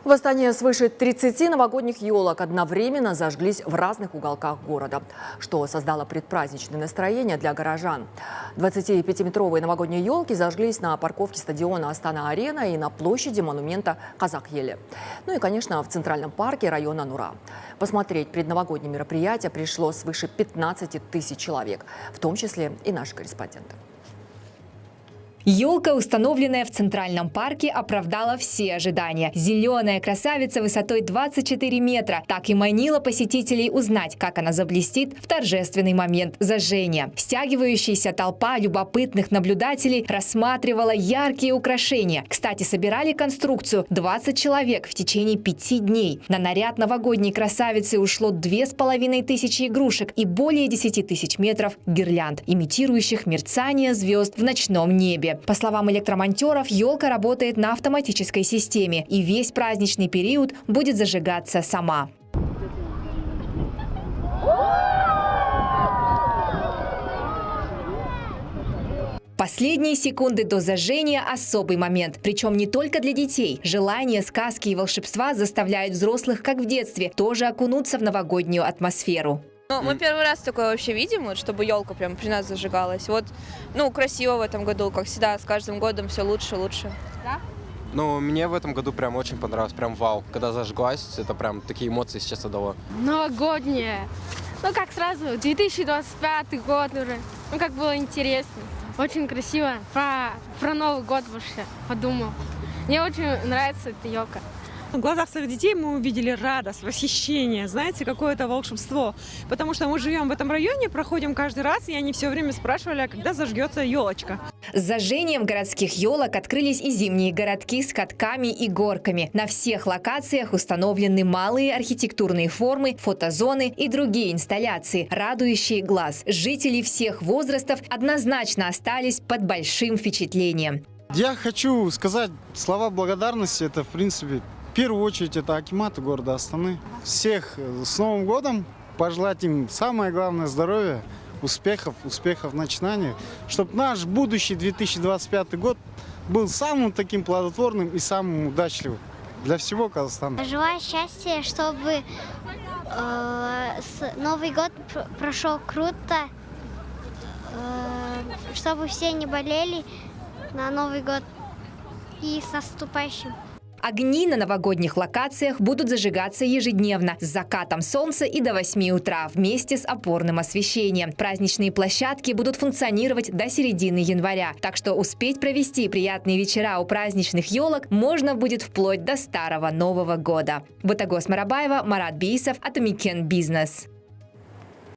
В Астане свыше 30 новогодних елок одновременно зажглись в разных уголках города, что создало предпраздничное настроение для горожан. 25-метровые новогодние елки зажглись на парковке стадиона Астана-Арена и на площади монумента Казак-Еле. Ну и, конечно, в Центральном парке района Нура. Посмотреть предновогодние мероприятия пришло свыше 15 тысяч человек, в том числе и наши корреспонденты. Елка, установленная в Центральном парке, оправдала все ожидания. Зеленая красавица высотой 24 метра так и манила посетителей узнать, как она заблестит в торжественный момент зажжения. Стягивающаяся толпа любопытных наблюдателей рассматривала яркие украшения. Кстати, собирали конструкцию 20 человек в течение 5 дней. На наряд новогодней красавицы ушло 2500 игрушек и более 10 тысяч метров гирлянд, имитирующих мерцание звезд в ночном небе. По словам электромонтеров, елка работает на автоматической системе, и весь праздничный период будет зажигаться сама. Последние секунды до зажжения – особый момент. Причем не только для детей. Желания, сказки и волшебства заставляют взрослых, как в детстве, тоже окунуться в новогоднюю атмосферу. Мы первый раз такое вообще видим, вот, чтобы елка прям при нас зажигалась. Вот, красиво в этом году, как всегда, с каждым годом все лучше и лучше. Да? Мне в этом году прям очень понравилось, прям вау. Когда зажглась, это прям такие эмоции сейчас дало. Новогоднее. Как сразу, 2025 год уже. Как было интересно. Очень красиво. Про Новый год вообще подумал. Мне очень нравится эта елка. В глазах своих детей мы увидели радость, восхищение, знаете, какое-то волшебство. Потому что мы живем в этом районе, проходим каждый раз, и они все время спрашивали, а когда зажгется елочка. С зажжением городских елок открылись и зимние городки с катками и горками. На всех локациях установлены малые архитектурные формы, фотозоны и другие инсталляции, радующие глаз. Жители всех возрастов однозначно остались под большим впечатлением. Я хочу сказать слова благодарности, это в принципе... В первую очередь это акимату города Астаны. Всех с Новым годом, пожелать им самое главное здоровья, успехов начинаний, чтобы наш будущий 2025 год был самым таким плодотворным и самым удачливым для всего Казахстана. Желаю счастья, чтобы Новый год прошел круто, чтобы все не болели на Новый год и с наступающим. Огни на новогодних локациях будут зажигаться ежедневно с закатом солнца и до 8 утра вместе с опорным освещением. Праздничные площадки будут функционировать до середины января, так что успеть провести приятные вечера у праздничных елок можно будет вплоть до Старого Нового года. Ботагос Марабаева, Марат Бейсов, Атамикен Бизнес.